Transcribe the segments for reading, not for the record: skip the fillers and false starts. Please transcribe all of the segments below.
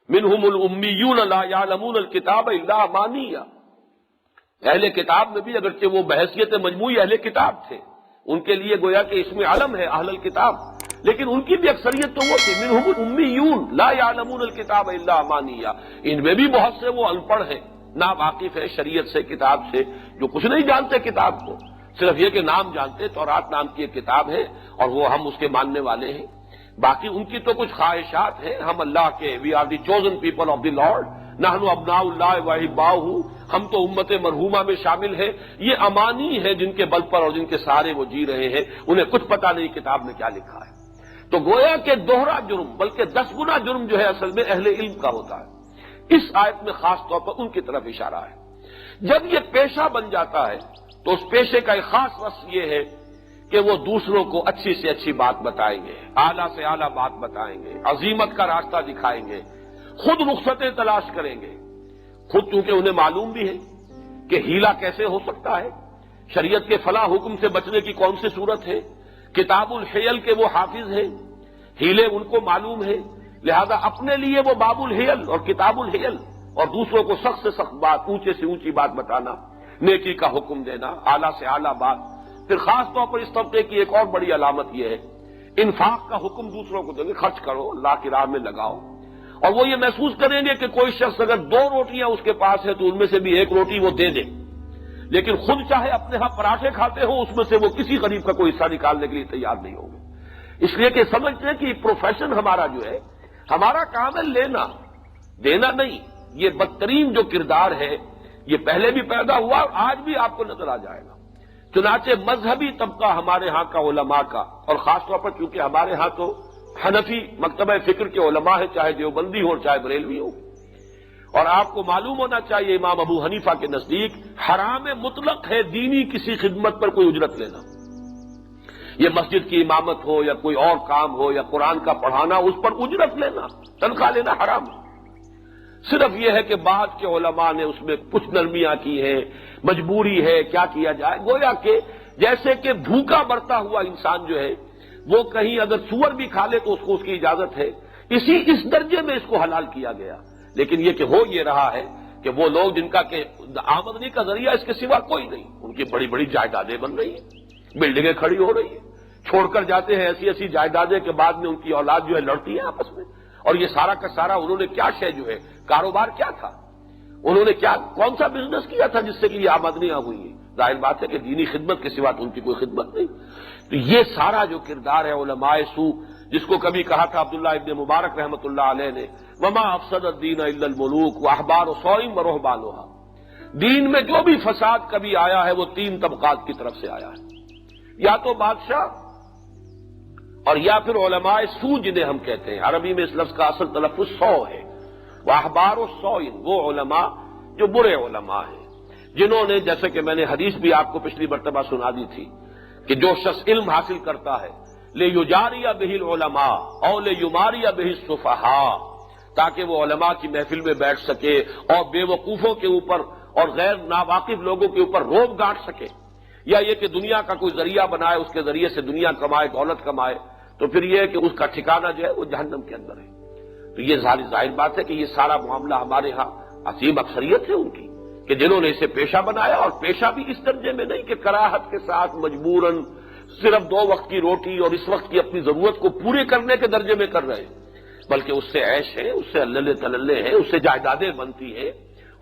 منہم الامیون لا یعلمون الکتاب الا امانیہ، اہل کتاب میں بھی اگرچہ وہ بحیثیت مجموعی اہل کتاب تھے، ان کے لیے گویا کہ اس میں علم ہے اہل الکتاب، لیکن ان کی بھی اکثریت تو وہ تھی منہم الامیون لا یعلمون الکتاب الا امانیہ، ان میں بھی بہت سے وہ ان پڑھ ہیں، نا واقف ہے شریعت سے، کتاب سے، جو کچھ نہیں جانتے کتاب کو، صرف یہ کہ نام جانتے، تورات نام کی ایک کتاب ہے اور وہ ہم اس کے ماننے والے ہیں، باقی ان کی تو کچھ خواہشات ہیں، ہم اللہ کے we are the chosen people of the lord, نحن ابناء اللہ واحباؤہ، ہم تو امت مرحومہ میں شامل ہیں، یہ امانی ہے جن کے بل پر اور جن کے سہارے وہ جی رہے ہیں، انہیں کچھ پتہ نہیں کتاب میں کیا لکھا ہے۔ تو گویا کہ دوہرا جرم بلکہ 10 گنا جرم جو ہے اصل میں اہل علم کا ہوتا ہے، اس آیت میں خاص طور پر ان کی طرف اشارہ ہے۔ جب یہ پیشہ بن جاتا ہے تو اس پیشے کا ایک خاص وصف یہ ہے کہ وہ دوسروں کو اچھی سے اچھی بات بتائیں گے، اعلیٰ سے اعلیٰ بات بتائیں گے، عظیمت کا راستہ دکھائیں گے، خود رخصتیں تلاش کریں گے، خود چونکہ انہیں معلوم بھی ہے کہ ہیلا کیسے ہو سکتا ہے، شریعت کے فلاں حکم سے بچنے کی کون سی صورت ہے، کتاب الحیل کے وہ حافظ ہیں، ہیلے ان کو معلوم ہے، لہذا اپنے لیے وہ باب الحیل اور کتاب الحیل، اور دوسروں کو سخت سے سخت بات، اونچے سے اونچی بات بتانا، نیکی کا حکم دینا، اعلیٰ سے اعلیٰ بات۔ پھر خاص طور پر اس طبقے کی ایک اور بڑی علامت یہ ہے، انفاق کا حکم دوسروں کو دیں گے، خرچ کرو، اللہ کی راہ میں لگاؤ، اور وہ یہ محسوس کریں گے کہ کوئی شخص اگر 2 روٹیاں اس کے پاس ہے تو ان میں سے بھی 1 روٹی وہ دے دے، لیکن خود چاہے اپنے ہاں پراٹھے کھاتے ہو، اس میں سے وہ کسی غریب کا کوئی حصہ نکالنے کے لیے تیار نہیں ہوگا، اس لیے کہ سمجھتے ہیں کہ پروفیشن ہمارا جو ہے، ہمارا کام ہے لینا، دینا نہیں۔ یہ بدترین جو کردار ہے یہ پہلے بھی پیدا ہوا اور آج بھی آپ کو نظر آ جائے گا۔ چنانچہ مذہبی طبقہ ہمارے ہاں کا علماء کا، اور خاص طور پر کیونکہ ہمارے ہاں تو حنفی مکتبہ فکر کے علماء ہیں، چاہے دیوبندی ہو چاہے بریلوی ہو، اور آپ کو معلوم ہونا چاہیے امام ابو حنیفہ کے نزدیک حرام مطلق ہے دینی کسی خدمت پر کوئی اجرت لینا، یہ مسجد کی امامت ہو یا کوئی اور کام ہو یا قرآن کا پڑھانا، اس پر اجرت لینا، تنخواہ لینا حرام ہے۔ صرف یہ ہے کہ بعض کے علماء نے اس میں کچھ نرمیاں کی ہیں، مجبوری ہے، کیا کیا جائے، گویا کہ جیسے کہ بھوکا مرتا ہوا انسان جو ہے وہ کہیں اگر سور بھی کھا لے تو اس کو اس کی اجازت ہے، اس درجے میں اس کو حلال کیا گیا، لیکن یہ کہ ہو یہ رہا ہے کہ وہ لوگ جن کا کہ آمدنی کا ذریعہ اس کے سوا کوئی نہیں، ان کی بڑی بڑی جائیدادیں بن رہی ہیں، بلڈنگیں کھڑی ہو رہی ہیں، چھوڑ کر جاتے ہیں ایسی ایسی جائیدادیں کہ بعد میں ان کی اولاد جو ہے لڑتی ہے آپس میں، اور یہ سارا کا سارا انہوں نے کیا شے جو ہے، کاروبار کیا تھا، انہوں نے کیا کون سا بزنس کیا تھا جس سے کہ یہ آمدنیاں ہوئی ہیں، ظاہر بات ہے کہ دینی خدمت کے سوا تو ان کی کوئی خدمت نہیں۔ تو یہ سارا جو کردار ہے علماء سو، جس کو کبھی کہا تھا عبداللہ ابن مبارک رحمۃ اللہ علیہ نے، وما افسد الدین الا الملوک واحبار صوئم ورہبانھا، دین میں جو بھی فساد کبھی آیا ہے وہ 3 طبقات کی طرف سے آیا ہے، یا تو بادشاہ اور یا پھر علماء سو جنہیں ہم کہتے ہیں، عربی میں اس لفظ کا اصل تلفظ سو ہے، واحبار الصوئم، وہ علماء جو برے علماء ہیں، جنہوں نے جیسے کہ میں نے حدیث بھی آپ کو پچھلی مرتبہ سنا دی تھی کہ جو شخص علم حاصل کرتا ہے لیجاری بہ العلماء او لیماری بہ السفہاء، تاکہ وہ علماء کی محفل میں بیٹھ سکے اور بے وقوفوں کے اوپر اور غیر ناواقف لوگوں کے اوپر روب گانٹ سکے، یا یہ کہ دنیا کا کوئی ذریعہ بنائے، اس کے ذریعے سے دنیا کمائے، دولت کمائے، تو پھر یہ ہے کہ اس کا ٹھکانہ جو ہے وہ جہنم کے اندر ہے۔ تو یہ ظاہر بات ہے کہ یہ سارا معاملہ ہمارے ہاں عظیم اکثریت ہے ان کی، کہ جنہوں نے اسے پیشہ بنایا، اور پیشہ بھی اس درجے میں نہیں کہ کراہت کے ساتھ مجبوراً صرف 2 وقت کی روٹی اور اس وقت کی اپنی ضرورت کو پورے کرنے کے درجے میں کر رہے ہیں، بلکہ اس سے عیش ہے، اس سے اللہ تللے ہیں، اس سے جائیدادیں بنتی ہیں،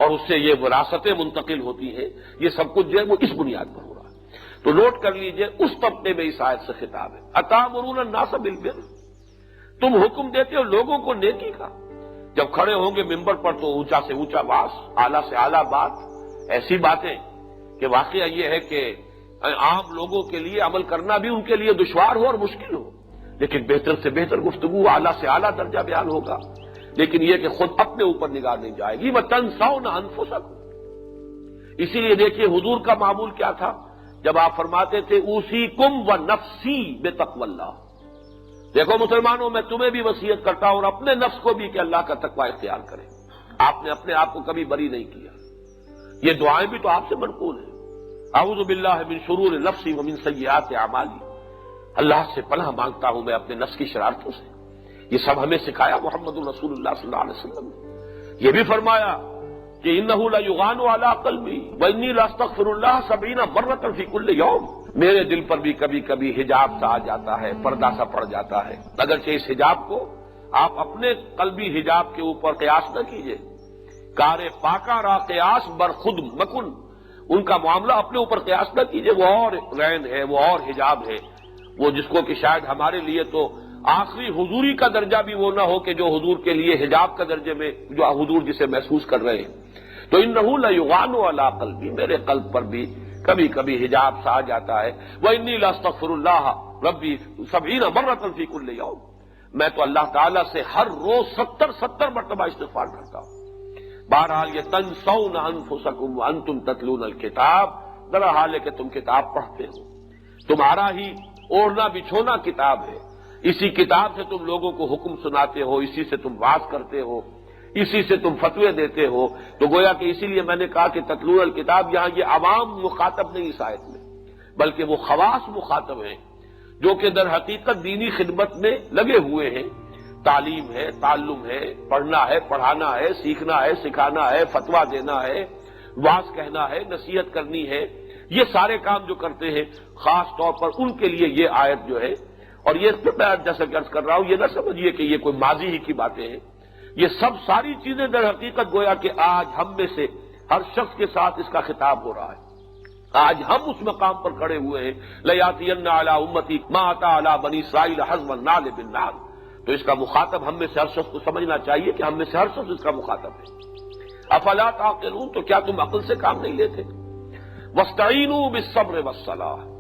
اور اس سے یہ وراثتیں منتقل ہوتی ہیں، یہ سب کچھ جو ہے وہ اس بنیاد پر ہو رہا ہے۔ تو نوٹ کر لیجئے اس طبقے میں اس آیت سے خطاب ہے، اتامرون الناس بالبر، تم حکم دیتے ہو لوگوں کو نیکی کا، جب کھڑے ہوں گے ممبر پر تو اونچا سے اونچا باس، اعلیٰ سے اعلیٰ بات، ایسی باتیں کہ واقعہ یہ ہے کہ عام لوگوں کے لیے عمل کرنا بھی ان کے لیے دشوار ہو اور مشکل ہو، لیکن بہتر سے بہتر گفتگو، اعلیٰ سے اعلیٰ درجہ بیان ہوگا، لیکن یہ کہ خود اپنے اوپر نگاہ نہیں جائے گی، وَتَنْسَوْنَ أَنفُسَكُمْ۔ اسی لیے دیکھیے حضور کا معمول کیا تھا، جب آپ فرماتے تھے اوصیکم ونفسی بتقوی اللہ، دیکھو مسلمانوں میں تمہیں بھی وصیت کرتا ہوں اور اپنے نفس کو بھی کہ اللہ کا تقوی اختیار کریں۔ آپ نے اپنے آپ کو کبھی بری نہیں کیا، یہ دعائیں بھی تو آپ سے منقول ہیں، اعوذ باللہ من شرور نفسی ومن سیئات اعمالی، اللہ سے پناہ مانگتا ہوں میں اپنے نفس کی شرارتوں سے، یہ سب ہمیں سکھایا محمد رسول اللہ صلی اللہ علیہ وسلم نے۔ یہ بھی فرمایا کہ انہ لیغان علی قلبی وانی لاستغفر اللہ 70 مرۃ فی کل یوم، میرے دل پر بھی کبھی کبھی حجاب سا آ جاتا ہے، پردہ سا پڑ جاتا ہے، اگرچہ اس حجاب کو آپ اپنے قلبی حجاب کے اوپر قیاس نہ کیجیے۔ کار پاکا را قیاس بر خود مکن، ان کا معاملہ اپنے اوپر قیاس نہ کیجیے، وہ اور رین ہے، وہ اور حجاب ہے، وہ جس کو کہ شاید ہمارے لیے تو آخری حضوری کا درجہ بھی وہ نہ ہو کہ جو حضور کے لیے حجاب کا درجے میں جو حضور جسے محسوس کر رہے ہیں۔ تو انہ لیغان علی قلبی، میرے قلب پر بھی کبھی کبھی حجاب سا آ جاتا ہے۔ وانی لاستغفر اللہ ربی 70 مرۃ فی کل یوم، میں تو اللہ تعالیٰ سے ہر روز 70 مرتبہ استغفار کرتا ہوں۔ بہرحال یہ تنسون انفسکم وانتم تتلون الکتاب، ذرا حال ہے کہ تم کتاب پڑھتے ہو، تمہارا ہی اوڑھنا بچھونا کتاب ہے، اسی کتاب سے تم لوگوں کو حکم سناتے ہو، اسی سے تم واعظ کرتے ہو، اسی سے تم فتوے دیتے ہو۔ تو گویا کہ اسی لیے میں نے کہا کہ تتلون الکتاب، یہاں یہ عوام مخاطب نہیں اس آیت میں، بلکہ وہ خواص مخاطب ہیں جو کہ در حقیقت دینی خدمت میں لگے ہوئے ہیں، تعلیم ہے، تعلم ہے، پڑھنا ہے، پڑھانا ہے، سیکھنا ہے، سکھانا ہے، فتویٰ دینا ہے، واعظ کہنا ہے، نصیحت کرنی ہے، یہ سارے کام جو کرتے ہیں خاص طور پر ان کے لیے یہ آیت جو ہے۔ اور یہ میں جیسا کہ عرض کر رہا ہوں، یہ نہ سمجھیے کہ یہ کوئی ماضی ہی کی باتیں ہیں، یہ سب ساری چیزیں در حقیقت گویا کہ آج ہم میں سے ہر شخص کے ساتھ اس کا خطاب ہو رہا ہے۔ آج ہم اس مقام پر کھڑے ہوئے ہیں، لَيَأْتِيَنَّ عَلَىٰ أُمَّتِي مَا أَتَىٰ عَلَىٰ بَنِي إِسْرَائِيلَ حَزْوَ النَّعْلِ بِالنَّعْلِ، تو اس کا مخاطب ہم میں سے ہر شخص کو سمجھنا چاہیے کہ ہم میں سے ہر شخص اس کا مخاطب ہے۔ افلا تعقلون، تو کیا تم عقل سے کام نہیں لیتے؟ وَاسْتَعِينُوا بِالصَّبْرِ وَالصَّلَاةِ،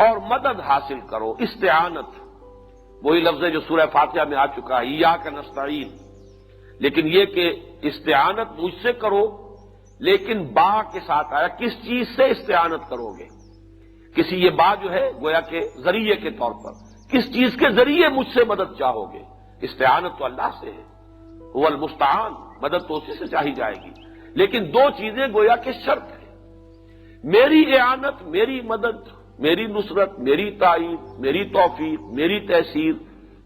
اور مدد حاصل کرو، استعانت، وہی لفظ ہے جو سورہ فاتحہ میں آ چکا ہے، ایاک نستعین، لیکن یہ کہ استعانت مجھ سے کرو، لیکن با کے ساتھ آیا، کس چیز سے استعانت کرو گے؟ کسی یہ با جو ہے گویا کہ ذریعے کے طور پر، کس چیز کے ذریعے مجھ سے مدد چاہو گے؟ استعانت تو اللہ سے ہے، هو المستعان، مدد تو اسی سے چاہی جائے گی، لیکن دو چیزیں گویا کہ شرط ہے، میری اعانت، میری مدد، میری نصرت، میری تائید، میری توفیق، میری تحصیل،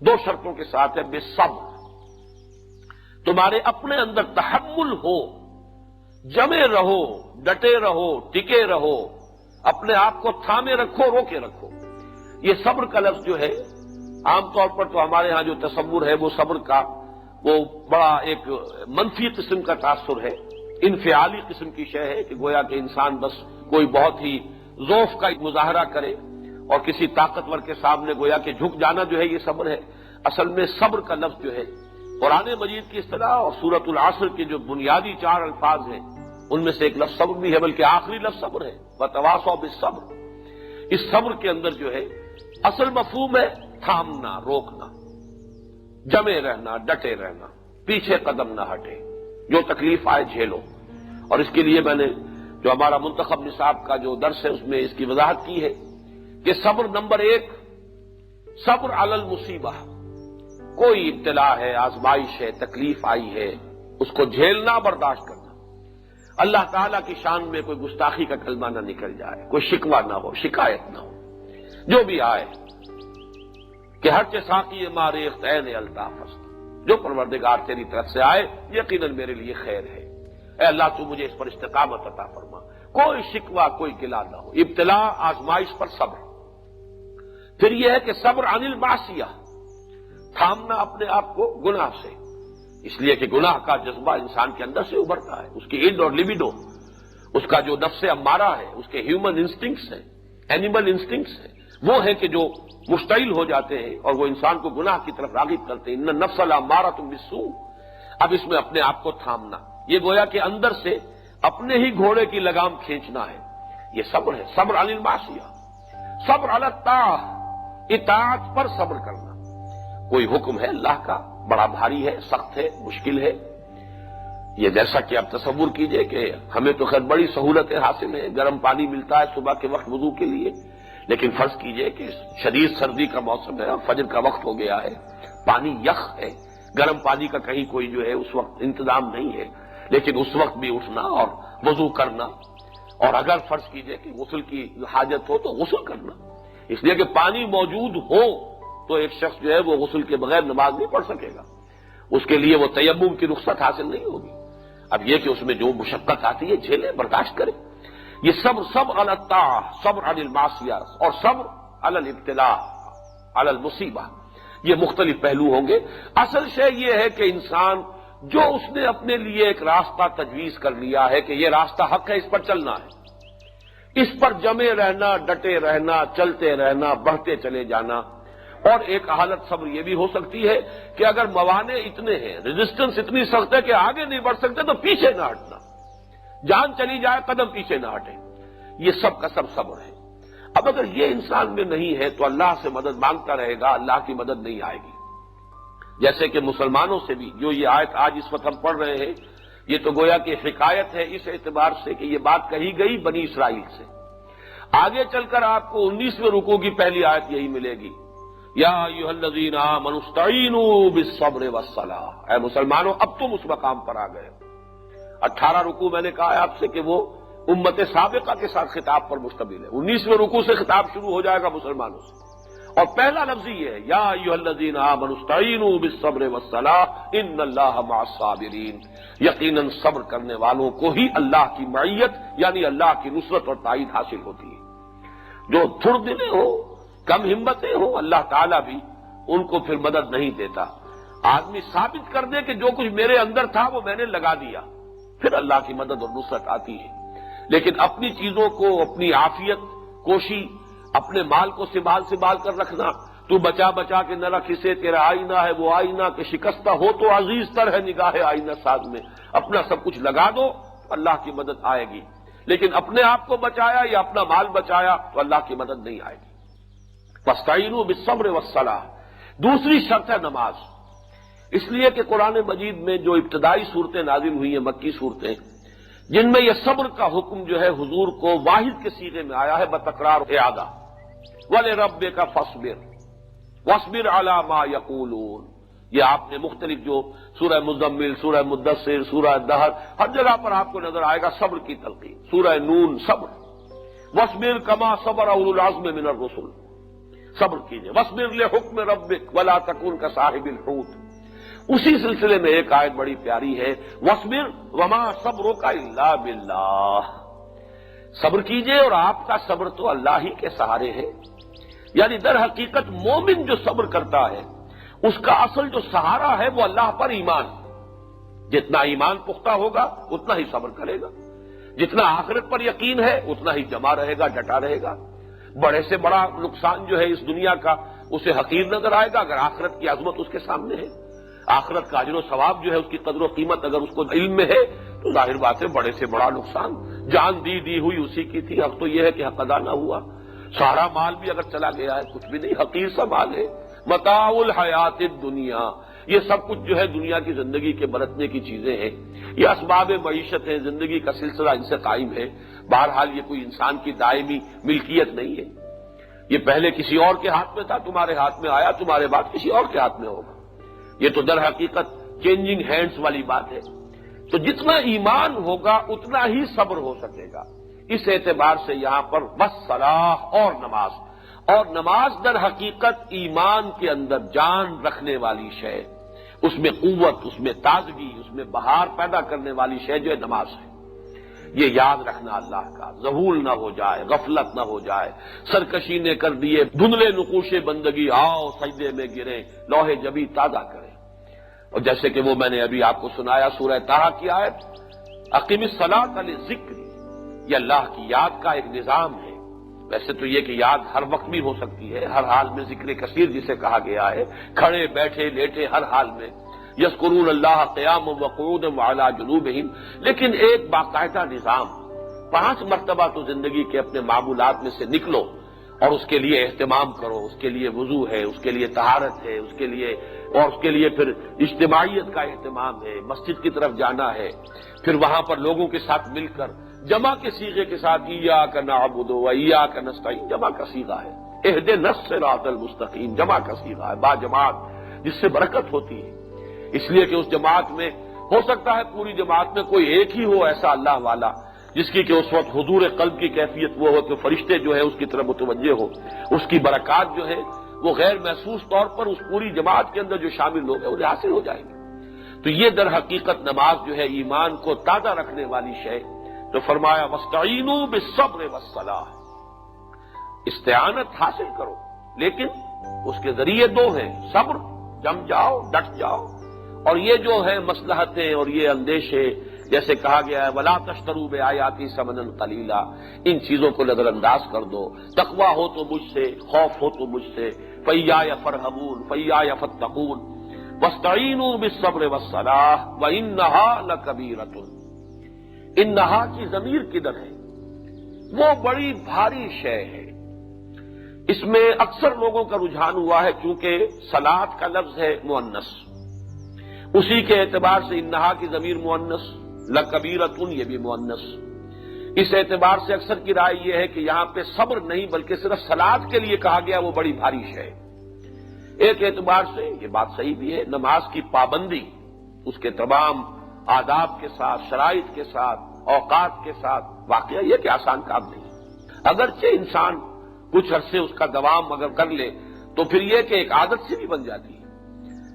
دو شرطوں کے ساتھ ہے، بے صبر، تمہارے اپنے اندر تحمل ہو، جمے رہو، ڈٹے رہو، ٹکے رہو، اپنے آپ کو تھامے رکھو، روکے رکھو۔ یہ صبر کا لفظ جو ہے عام طور پر تو ہمارے ہاں جو تصور ہے وہ صبر کا وہ بڑا ایک منفی قسم کا تاثر ہے، انفعالی قسم کی شے ہے کہ گویا کہ انسان بس کوئی بہت ہی ذوف کا مظاہرہ کرے اور کسی طاقتور کے سامنے گویا کہ جھک جانا جو ہے یہ صبر ہے۔ اصل میں صبر کا لفظ جو ہے قرآن مجید کی اصطلاح اور سورۃ العصر کے جو بنیادی 4 الفاظ ہیں ان میں سے ایک لفظ صبر بھی ہے، بلکہ آخری لفظ صبر ہے، وَتَوَاصَوْا بِالصَّبْرِ۔ اس صبر کے اندر جو ہے اصل مفہوم ہے تھامنا، روکنا، جمے رہنا، ڈٹے رہنا، پیچھے قدم نہ ہٹے، جو تکلیف آئے جھیلو۔ اور اس کے لیے میں نے جو ہمارا منتخب نصاب کا جو درس ہے اس میں اس کی وضاحت کی ہے کہ صبر نمبر 1، صبر علی المصیبہ، کوئی ابتلا ہے، آزمائش ہے، تکلیف آئی ہے، اس کو جھیلنا، برداشت کرنا، اللہ تعالیٰ کی شان میں کوئی گستاخی کا کلمہ نہ نکل جائے، کوئی شکوہ نہ ہو، شکایت نہ ہو، جو بھی آئے کہ ہر ساقی ماریخت عین الطاف است، جو پروردگار تیری طرف سے آئے یقیناً میرے لیے خیر ہے، اے اللہ تو مجھے اس پر استقامت عطا فرما، کوئی شکوہ، کوئی گلہ نہ ہو، ابتلا، آزمائش پر صبر۔ پھر یہ ہے کہ صبر عن المعصیہ، تھامنا اپنے آپ کو گناہ سے، اس لیے کہ گناہ کا جذبہ انسان کے اندر سے ابھرتا ہے، اس کی انڈ اور لیبیڈو، اس کا جو نفس امارہ ہے، اس کے ہیومن انسٹنکٹس ہیں، اینیمل انسٹنکٹس ہیں، وہ ہیں کہ جو مشتعل ہو جاتے ہیں اور وہ انسان کو گناہ کی طرف راغب کرتے ہیں، ان النفس لامارۃ بالسوء۔ اب اس میں اپنے آپ کو تھامنا، یہ گویا کہ اندر سے اپنے ہی گھوڑے کی لگام کھینچنا ہے، یہ صبر ہے، صبر علی المعصیہ، صبر علی الطاعہ، اطاعت پر صبر کرنا۔ کوئی حکم ہے اللہ کا، بڑا بھاری ہے، سخت ہے، مشکل ہے، یہ جیسا کہ آپ تصور کیجئے کہ ہمیں تو خیر بڑی سہولتیں حاصل ہیں، گرم پانی ملتا ہے صبح کے وقت وضو کے لیے، لیکن فرض کیجئے کہ شدید سردی کا موسم ہے اور فجر کا وقت ہو گیا ہے، پانی یخ ہے، گرم پانی کا کہیں کوئی جو ہے اس وقت انتظام نہیں ہے، لیکن اس وقت بھی اٹھنا اور وضو کرنا، اور اگر فرض کیجئے کہ غسل کی حاجت ہو تو غسل کرنا، اس لیے کہ پانی موجود ہو تو ایک شخص جو ہے وہ غسل کے بغیر نماز نہیں پڑھ سکے گا، اس کے لیے وہ تیمم کی رخصت حاصل نہیں ہوگی۔ اب یہ کہ اس میں جو مشقت آتی ہے جھیلیں، برداشت کریں۔ یہ صبر علی الطاعہ، صبر علی المعصیہ اور صبر علی الابتلاء علی المصیبہ، یہ مختلف پہلو ہوں گے۔ اصل شے یہ ہے کہ انسان جو اس نے اپنے لیے ایک راستہ تجویز کر لیا ہے کہ یہ راستہ حق ہے، اس پر چلنا ہے، اس پر جمے رہنا، ڈٹے رہنا، چلتے رہنا، بڑھتے چلے جانا۔ اور ایک حالت صبر یہ بھی ہو سکتی ہے کہ اگر موانع اتنے ہیں، ریزسٹنس اتنی سخت ہے کہ آگے نہیں بڑھ سکتے تو پیچھے نہ ہٹنا، جان چلی جائے قدم پیچھے نہ ہٹے، یہ سب کا سب صبر ہے۔ اب اگر یہ انسان میں نہیں ہے تو اللہ سے مدد مانگتا رہے گا، اللہ کی مدد نہیں آئے گی۔ جیسے کہ مسلمانوں سے بھی جو یہ آیت آج اس وقت ہم پڑھ رہے ہیں، یہ تو گویا کہ حکایت ہے اس اعتبار سے کہ یہ بات کہی گئی بنی اسرائیل سے۔ آگے چل کر آپ کو 19ویں رکوع کی پہلی آیت یہی ملے گی، یا ایھا الذین آمنوا استعینوا بالصبر والصلاۃ۔ اے مسلمانوں، اب تم اس مقام پر آ گئے۔ 18 رکوع میں نے کہا ہے آپ سے کہ وہ امت سابقہ کے ساتھ خطاب پر مشتمل ہے، 19ویں رکوع سے خطاب شروع ہو جائے گا مسلمانوں سے، اور پہلا لفظ یہ ہے، یا ایھا الذین آمنوا استعینوا بالصبر والصلاۃ ان اللہ مع الصابرین۔ یقیناً صبر کرنے والوں کو ہی اللہ کی معیت یعنی اللہ کی نصرت اور تائید حاصل ہوتی ہے۔ جو تھر دلے ہو، کم ہمتیں ہو، اللہ تعالیٰ بھی ان کو پھر مدد نہیں دیتا۔ آدمی ثابت کر دے کہ جو کچھ میرے اندر تھا وہ میں نے لگا دیا، پھر اللہ کی مدد اور نصرت آتی ہے۔ لیکن اپنی چیزوں کو، اپنی عافیت کوشی، اپنے مال کو سنبھال کر رکھنا، تو بچا بچا کے نہ رکھ اسے، تیرا آئینہ ہے وہ آئینہ کہ شکستہ ہو تو عزیز تر ہے نگاہ آئینہ ساز میں، اپنا سب کچھ لگا دو اللہ کی مدد آئے گی۔ لیکن اپنے آپ کو بچایا یا اپنا مال بچایا تو اللہ کی مدد نہیں آئے گی۔ فاستعینوا بالصبر والصلاۃ۔ دوسری شرط ہے نماز، اس لیے کہ قرآن مجید میں جو ابتدائی صورتیں نازل ہوئی ہیں، مکی صورتیں، جن میں یہ صبر کا حکم جو ہے حضور کو واحد کے صیغے میں آیا ہے بتکرار اعادہ، وَلِرَبِّكَ فَاصْبِرْ وَاصْبِرْ عَلَىٰ مَا يَقُولُونَ۔ یہ آپ نے مختلف جو سورہ مزمل، سورہ مدثر، سورہ دہر، ہر جگہ پر آپ کو نظر آئے گا صبر کی تلقین۔ سورہ نون صبر، وَاصْبِرْ كَمَا صَبَرَ أُولُو الْعَزْمِ مِنَ الرُّسُلِ، صبر کیجئے، وَاصْبِرْ لِحُکْمِ رَبِّكَ وَلَا تَكُنْ كَصَاحِبِ الْحُوتِ۔ اسی سلسلے میں ایک آیت بڑی پیاری ہے، وَاصْبِرْ وَمَا صَبْرُكَ إِلَّا بِاللَّهِ۔ صبر کیجئے اور آپ کا صبر تو اللہ ہی کے سہارے ہے۔ یعنی در حقیقت مومن جو صبر کرتا ہے اس کا اصل جو سہارا ہے وہ اللہ پر ایمان۔ جتنا ایمان پختہ ہوگا اتنا ہی صبر کرے گا، جتنا آخرت پر یقین ہے اتنا ہی جمع رہے گا، ڈٹا رہے گا۔ بڑے سے بڑا نقصان جو ہے اس دنیا کا اسے حقیر نظر آئے گا اگر آخرت کی عظمت اس کے سامنے ہے۔ آخرت کا اجر و ثواب جو ہے اس کی قدر و قیمت اگر اس کو علم میں ہے تو ظاہر بات ہے بڑے سے بڑا نقصان، جان دی ہوئی اسی کی تھی، حق تو یہ ہے کہ حق ادا نہ ہوا، سارا مال بھی اگر چلا گیا ہے کچھ بھی نہیں، حقیر سا مال ہے۔ متاع الحیات الدنیا، یہ سب کچھ جو ہے دنیا کی زندگی کے برتنے کی چیزیں ہیں، یہ اسباب معیشت ہیں، زندگی کا سلسلہ ان سے قائم ہے۔ بہرحال یہ کوئی انسان کی دائمی ملکیت نہیں ہے، یہ پہلے کسی اور کے ہاتھ میں تھا، تمہارے ہاتھ میں آیا، تمہارے بعد کسی اور کے ہاتھ میں ہوگا۔ یہ تو در حقیقت چینجنگ ہینڈز والی بات ہے۔ تو جتنا ایمان ہوگا اتنا ہی صبر ہو سکے گا۔ اس اعتبار سے یہاں پر والصلاۃ اور نماز در حقیقت ایمان کے اندر جان رکھنے والی شے، اس میں قوت، اس میں تازگی، اس میں بہار پیدا کرنے والی شے جو ہے نماز ہے۔ یہ یاد رکھنا اللہ کا، ذہول نہ ہو جائے، غفلت نہ ہو جائے، سرکشی نے کر دیے دھندلے نقوش بندگی، آؤ سجدے میں گریں، لوح جبی تازہ کریں۔ اور جیسے کہ وہ میں نے ابھی آپ کو سنایا سورہ طٰہٰ کی آیت، اقم الصلاۃ للذکر، یہ اللہ کی یاد کا ایک نظام ہے۔ ویسے تو یہ کہ یاد ہر وقت بھی ہو سکتی ہے، ہر حال میں ذکر کثیر جسے کہا گیا ہے، کھڑے بیٹھے لیٹے ہر حال میں، یذکرون اللہ قیاما وقعودا وعلی جنوبہم، لیکن ایک باقاعدہ نظام، 5 مرتبہ تو زندگی کے اپنے معمولات میں سے نکلو اور اس کے لیے اہتمام کرو، اس کے لیے وضو ہے، اس کے لیے طہارت ہے، اس کے لیے پھر اجتماعیت کا اہتمام ہے، مسجد کی طرف جانا ہے، پھر وہاں پر لوگوں کے ساتھ مل کر جمع کے صیغے کے ساتھ ایاک نعبد و ایاک نستعین، جمع کا صیغہ ہے، اہدنا الصراط المستقیم، جمع کا صیغہ ہے، با جماعت، جس سے برکت ہوتی ہے۔ اس لیے کہ اس جماعت میں ہو سکتا ہے پوری جماعت میں کوئی ایک ہی ہو ایسا اللہ والا جس کی کہ اس وقت حضور قلب کی کیفیت وہ ہو کہ فرشتے جو ہے اس کی طرف متوجہ ہو، اس کی برکات جو ہے وہ غیر محسوس طور پر اس پوری جماعت کے اندر جو شامل لوگ ہیں انہیں حاصل ہو جائیں گے۔ تو یہ در حقیقت نماز جو ہے ایمان کو تازہ رکھنے والی شے۔ تو فرمایا وَاسْتَعِینُوا بِالصَّبْرِ وَالصَّلَاةِ، استعانت حاصل کرو، لیکن اس کے ذریعے دو ہیں، صبر، جم جاؤ، ڈٹ جاؤ، اور یہ جو ہے مصلحتیں اور یہ اندیشے، جیسے کہا گیا ہے وَلَا تَشْتَرُوا بِآیَاتِی ثَمَنًا قَلِیلًا، ان چیزوں کو نظر انداز کر دو۔ تقویٰ ہو تو مجھ سے، خوف ہو تو مجھ سے، فَإِيَّايَ فَارْهَبُونِ فَإِيَّايَ فَاتَّقُونِ وَاسْتَعِینُوا بِالصَّبْرِ وَالصَّلَاةِ وَإِنَّهَا لَکَبِیرَةٌ۔ انہا کی ضمیر کدھر ہے؟ وہ بڑی بھاری شے ہے۔ اس میں اکثر لوگوں کا رجحان ہوا ہے چونکہ صلاۃ کا لفظ ہے مؤنث، اسی کے اعتبار سے انہا کی ضمیر مؤنث، لکبیرۃن یہ بھی مؤنث، اس اعتبار سے اکثر کی رائے یہ ہے کہ یہاں پہ صبر نہیں بلکہ صرف صلاۃ کے لیے کہا گیا وہ بڑی بھاری شے۔ ایک اعتبار سے یہ بات صحیح بھی ہے، نماز کی پابندی اس کے تمام آداب کے ساتھ، شرائط کے ساتھ، اوقات کے ساتھ، واقعہ یہ کہ آسان کام نہیں، اگرچہ انسان کچھ عرصے اس کا دوام اگر کر لے تو پھر یہ کہ ایک عادت سی بھی بن جاتی ہے،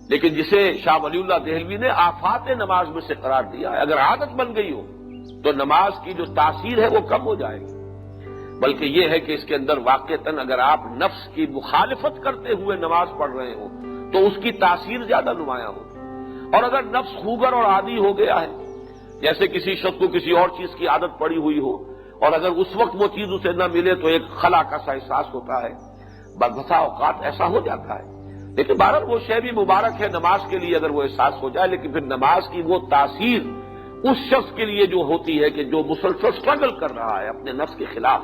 لیکن جسے شاہ ولی اللہ دہلوی نے آفات نماز میں سے قرار دیا ہے، اگر عادت بن گئی ہو تو نماز کی جو تاثیر ہے وہ کم ہو جائے گی، بلکہ یہ ہے کہ اس کے اندر واقعتاً اگر آپ نفس کی مخالفت کرتے ہوئے نماز پڑھ رہے ہو تو اس کی تاثیر زیادہ نمایاں ہوگی، اور اگر نفس خوگر اور عادی ہو گیا ہے، جیسے کسی شخص کو کسی اور چیز کی عادت پڑی ہوئی ہو اور اگر اس وقت وہ چیز اسے نہ ملے تو ایک خلا کا سا احساس ہوتا ہے، بسا اوقات ایسا ہو جاتا ہے، لیکن بہرحال وہ شے بھی مبارک ہے نماز کے لیے اگر وہ احساس ہو جائے، لیکن پھر نماز کی وہ تاثیر اس شخص کے لیے جو ہوتی ہے کہ جو مسلسل سٹرگل کر رہا ہے اپنے نفس کے خلاف،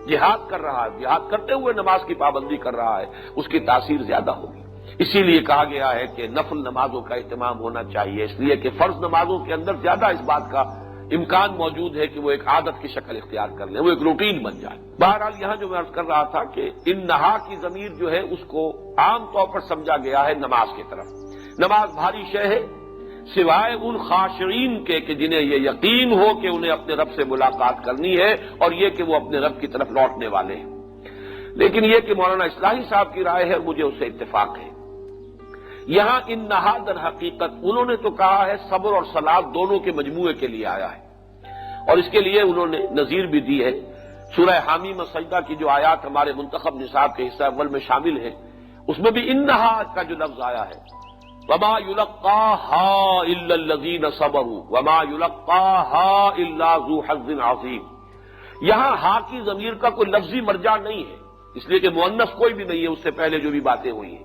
جہاد کر رہا ہے، جہاد کرتے ہوئے نماز کی پابندی کر رہا ہے، اس کی تاثیر زیادہ ہوگی۔ اسی لیے کہا گیا ہے کہ نفل نمازوں کا اہتمام ہونا چاہیے، اس لیے کہ فرض نمازوں کے اندر زیادہ اس بات کا امکان موجود ہے کہ وہ ایک عادت کی شکل اختیار کر لیں، وہ ایک روٹین بن جائے۔ بہرحال یہاں جو میں عرض کر رہا تھا کہ انہا کی ضمیر جو ہے اس کو عام طور پر سمجھا گیا ہے نماز کی طرف۔ نماز بھاری شے ہے سوائے ان خاشعین کے کہ جنہیں یہ یقین ہو کہ انہیں اپنے رب سے ملاقات کرنی ہے اور یہ کہ وہ اپنے رب کی طرف لوٹنے والے ہیں، لیکن یہ کہ مولانا اصلاحی صاحب کی رائے ہے، مجھے اس سے اتفاق ہے۔ یہاں انہا در حقیقت انہوں نے تو کہا ہے صبر اور صلاۃ دونوں کے مجموعے کے لیے آیا ہے، اور اس کے لیے انہوں نے نظیر بھی دی ہے۔ سورہ حامیم سجدہ کی جو آیات ہمارے منتخب نصاب کے حصہ اول میں شامل ہے اس میں بھی انہا کا جو لفظ آیا ہے، وما یلقاہا الا الذین صبروا وما یلقاہا الا ذو حظ عظیم، یہاں ہا کی ضمیر کا کوئی لفظی مرجع نہیں ہے، اس لیے کہ مؤنث کوئی بھی نہیں ہے اس سے پہلے جو بھی باتیں ہوئی ہیں،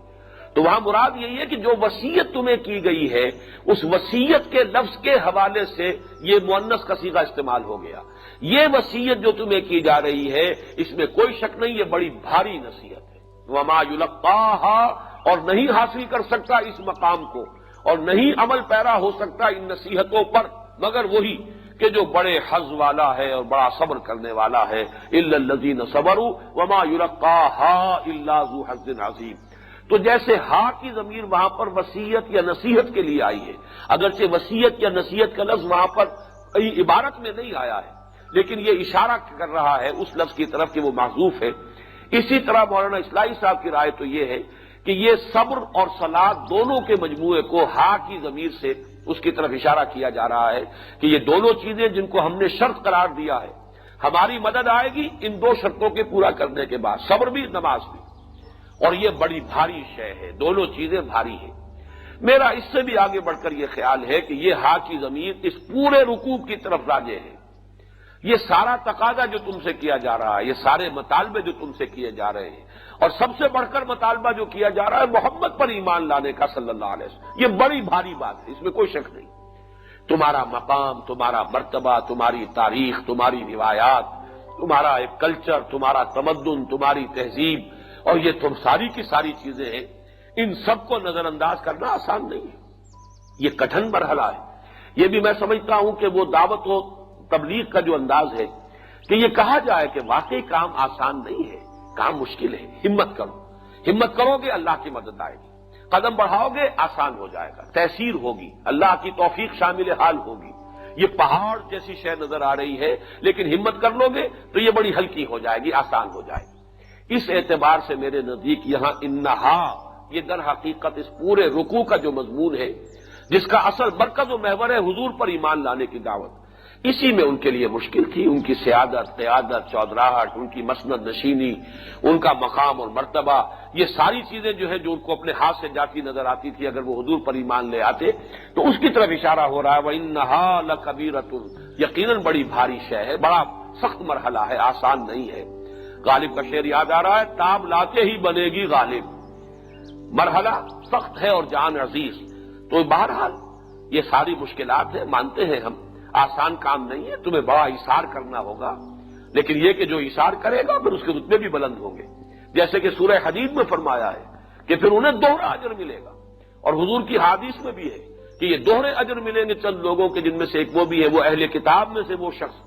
تو وہاں مراد یہی ہے کہ جو وصیت تمہیں کی گئی ہے اس وصیت کے لفظ کے حوالے سے یہ مؤنث کا صیغہ استعمال ہو گیا، یہ وصیت جو تمہیں کی جا رہی ہے اس میں کوئی شک نہیں، یہ بڑی بھاری نصیحت ہے۔ وما یلقاہا، اور نہیں حاصل کر سکتا اس مقام کو اور نہیں عمل پیرا ہو سکتا ان نصیحتوں پر مگر وہی کہ جو بڑے حظ والا ہے اور بڑا صبر کرنے والا ہے، الا الذین صبروا وما یلقاہا الا ذو حظ عظیم۔ تو جیسے ہا کی ضمیر وہاں پر وصیت یا نصیحت کے لیے آئی ہے، اگرچہ وصیت یا نصیحت کا لفظ وہاں پر عبارت میں نہیں آیا ہے لیکن یہ اشارہ کر رہا ہے اس لفظ کی طرف کہ وہ محذوف ہے۔ اسی طرح مولانا اصلاحی صاحب کی رائے تو یہ ہے کہ یہ صبر اور صلاۃ دونوں کے مجموعے کو ہا کی ضمیر سے اس کی طرف اشارہ کیا جا رہا ہے کہ یہ دونوں چیزیں جن کو ہم نے شرط قرار دیا ہے، ہماری مدد آئے گی ان دو شرطوں کے پورا کرنے کے بعد، صبر بھی نماز بھی، اور یہ بڑی بھاری شے ہے، دونوں چیزیں بھاری ہیں۔ میرا اس سے بھی آگے بڑھ کر یہ خیال ہے کہ یہ ہا کی ضمیر اس پورے رکوع کی طرف راجع ہے، یہ سارا تقاضا جو تم سے کیا جا رہا ہے، یہ سارے مطالبے جو تم سے کیے جا رہے ہیں، اور سب سے بڑھ کر مطالبہ جو کیا جا رہا ہے محمد پر ایمان لانے کا صلی اللہ علیہ وسلم، یہ بڑی بھاری بات ہے، اس میں کوئی شک نہیں۔ تمہارا مقام، تمہارا مرتبہ، تمہاری تاریخ، تمہاری روایات، تمہارا ایک کلچر، تمہارا تمدن، تمہاری تہذیب، اور یہ تم ساری کی ساری چیزیں ہیں، ان سب کو نظر انداز کرنا آسان نہیں ہے، یہ کٹھن مرحلہ ہے۔ یہ بھی میں سمجھتا ہوں کہ وہ دعوت و تبلیغ کا جو انداز ہے کہ یہ کہا جائے کہ واقعی کام آسان نہیں ہے، کام مشکل ہے، ہمت کرو گے اللہ کی مدد آئے گی، قدم بڑھاؤ گے آسان ہو جائے گا، تیسیر ہوگی، اللہ کی توفیق شامل حال ہوگی، یہ پہاڑ جیسی شے نظر آ رہی ہے لیکن ہمت کر لو گے تو یہ بڑی ہلکی ہو جائے گی، آسان ہو جائے گی۔ اس اعتبار سے میرے نزدیک یہاں انہا یہ در حقیقت اس پورے رکوع کا جو مضمون ہے، جس کا اصل مرکز و محور ہے حضور پر ایمان لانے کی دعوت، اسی میں ان کے لیے مشکل تھی۔ ان کی سیادت، قیادت، چودراہٹ، ان کی مسند نشینی، ان کا مقام اور مرتبہ، یہ ساری چیزیں جو ہے جو ان کو اپنے ہاتھ سے جاتی نظر آتی تھی اگر وہ حضور پر ایمان لے آتے، تو اس کی طرف اشارہ ہو رہا ہے وَإِنَّهَا لَكَبِيرَةٌ، یقیناً بڑی بھاری شے ہے، بڑا سخت مرحلہ ہے، آسان نہیں ہے۔ غالب کا شعر یاد آ رہا ہے، تاب لاتے ہی بنے گی غالب، مرحلہ سخت ہے اور جان عزیز۔ تو بہرحال یہ ساری مشکلات ہیں، مانتے ہیں ہم، آسان کام نہیں ہے، تمہیں بڑا ایثار کرنا ہوگا، لیکن یہ کہ جو ایثار کرے گا پھر اس کے رتبے بھی بلند ہوں گے، جیسے کہ سورہ حدید میں فرمایا ہے کہ پھر انہیں دوہرا اجر ملے گا، اور حضور کی حدیث میں بھی ہے کہ یہ دوہرے اجر ملیں گے چند لوگوں کے، جن میں سے ایک وہ بھی ہے، وہ اہل کتاب میں سے وہ شخص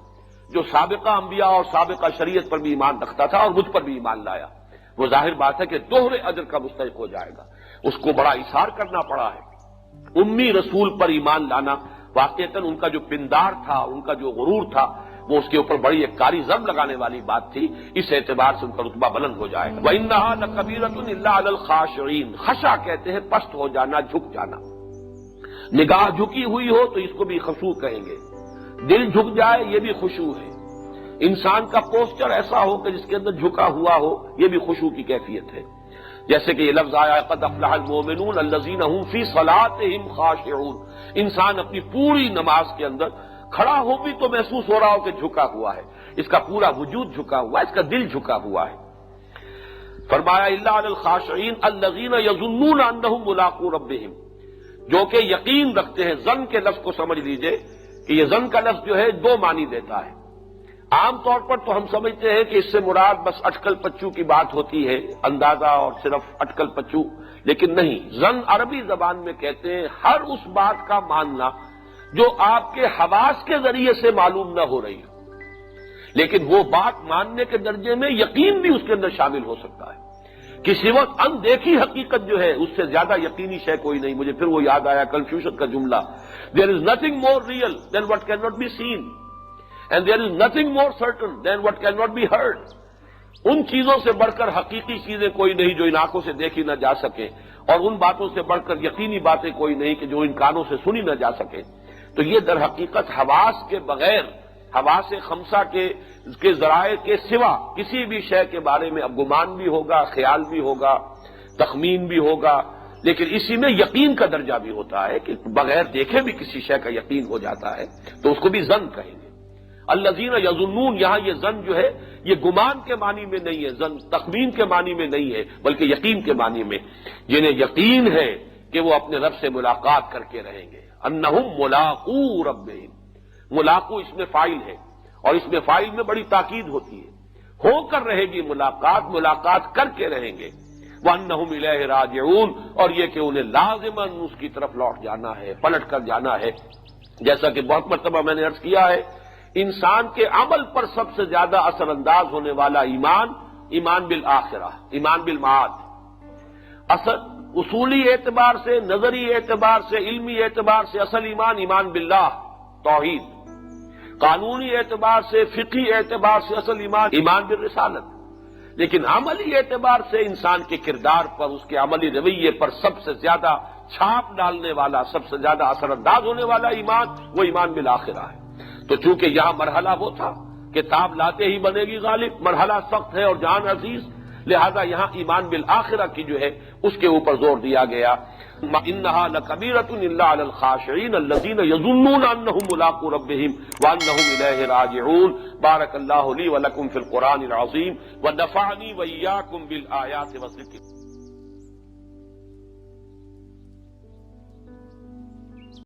جو سابقہ انبیاء اور سابقہ شریعت پر بھی ایمان رکھتا تھا اور مجھ پر بھی ایمان لایا، وہ ظاہر بات ہے کہ دوہرے اجر کا مستحق ہو جائے گا، اس کو بڑا ایثار کرنا پڑا ہے۔ امی رسول پر ایمان لانا واقعتاً ان کا جو پندار تھا، ان کا جو غرور تھا، وہ اس کے اوپر بڑی ایک کاری ضرب لگانے والی بات تھی، اس اعتبار سے ان کا رتبہ بلند ہو جائے گا۔ وَإِنَّهَا لَكَبِيرَةٌ إِلَّا عَلَى الْخَاشِعِينَ، خشع کہتے ہیں پست ہو جانا، جھک جانا، نگاہ جھکی ہوئی ہو تو اس کو بھی خشوع کہیں گے، دل جھک جائے یہ بھی خشوع ہے، انسان کا پوسچر ایسا ہو کہ جس کے اندر جھکا ہوا ہو، یہ بھی خشوع کی کیفیت ہے۔ جیسے کہ یہ لفظ آیا قد افلح المؤمنون الذین هم فی صلاتهم خاشعون، انسان اپنی پوری نماز کے اندر کھڑا ہو بھی تو محسوس ہو رہا ہو کہ جھکا ہوا ہے، اس کا پورا وجود جھکا ہوا ہے، اس کا دل جھکا ہوا ہے۔ فرمایا الا علی الخاشعین الذین یظنون انہم ملاقو ربہم، جو کہ یقین رکھتے ہیں، ظن کے لفظ کو سمجھ لیجئے کہ یہ ظن کا لفظ جو ہے دو معنی دیتا ہے۔ عام طور پر تو ہم سمجھتے ہیں کہ اس سے مراد بس اٹکل پچو کی بات ہوتی ہے، اندازہ اور صرف اٹکل پچو، لیکن نہیں، ظن عربی زبان میں کہتے ہیں ہر اس بات کا ماننا جو آپ کے حواس کے ذریعے سے معلوم نہ ہو رہی ہو، لیکن وہ بات ماننے کے درجے میں یقین بھی اس کے اندر شامل ہو سکتا ہے۔ کسی وقت اندیکھی حقیقت جو ہے اس سے زیادہ یقینی شے کوئی نہیں۔ مجھے پھر وہ یاد آیا کنفیوژن کا جملہ، there is nothing more real than what cannot be seen and there is nothing more certain than what cannot be heard۔ ان چیزوں سے بڑھ کر حقیقی چیزیں کوئی نہیں جو ان آنکھوں سے دیکھی نہ جا سکے، اور ان باتوں سے بڑھ کر یقینی باتیں کوئی نہیں کہ جو ان کانوں سے سنی نہ جا سکے۔ تو یہ در حقیقت حواس کے بغیر، حواس خمسہ کے ذرائع کے سوا کسی بھی شے کے بارے میں اب گمان بھی ہوگا، خیال بھی ہوگا، تخمین بھی ہوگا، لیکن اسی میں یقین کا درجہ بھی ہوتا ہے کہ بغیر دیکھے بھی کسی شے کا یقین ہو جاتا ہے، تو اس کو بھی ظن کہیں گے۔ الذین یظنون، یہاں یہ ظن جو ہے یہ گمان کے معنی میں نہیں ہے، ظن تخمین کے معنی میں نہیں ہے، بلکہ یقین کے معنی میں، جنہیں یقین ہے کہ وہ اپنے رب سے ملاقات کر کے رہیں گے۔ انہم ملاقو ربہم، ملاقو اس میں فاعل ہے، اور اس میں فاعل میں بڑی تاکید ہوتی ہے، ہو کر رہے گی ملاقات، ملاقات کر کے رہیں گے۔ وَأَنَّهُمْ إِلَيْهِ رَاجِعُونَ، اور یہ کہ انہیں لازماً اس کی طرف لوٹ جانا ہے، پلٹ کر جانا ہے۔ جیسا کہ بہت مرتبہ میں نے عرض کیا ہے، انسان کے عمل پر سب سے زیادہ اثر انداز ہونے والا ایمان بالآخرہ، ایمان بالمعاد۔ اصولی اعتبار سے، نظری اعتبار سے، علمی اعتبار سے اصل ایمان باللہ، توحید۔ قانونی اعتبار سے، فقہی اعتبار سے اصل ایمان بالرسالت۔ لیکن عملی اعتبار سے انسان کے کردار پر، اس کے عملی رویے پر سب سے زیادہ چھاپ ڈالنے والا، سب سے زیادہ اثر انداز ہونے والا ایمان، وہ ایمان بالآخرہ ہے۔ تو چونکہ یہاں مرحلہ وہ تھا کہ تاب لاتے ہی بنے گی غالب، مرحلہ سخت ہے اور جان عزیز، لہذا یہاں ایمان بالآخرہ کی جو ہے اس کے اوپر زور دیا گیا۔ انہا لکبیرۃ الا علی الخاشعین الذین یظنون انہم ملاقو ربہم وانہم الیہ راجعون۔ بارک اللہ لی ولکم فی القرآن العظیم ونفعنی وإیاکم بالآیات والذکر۔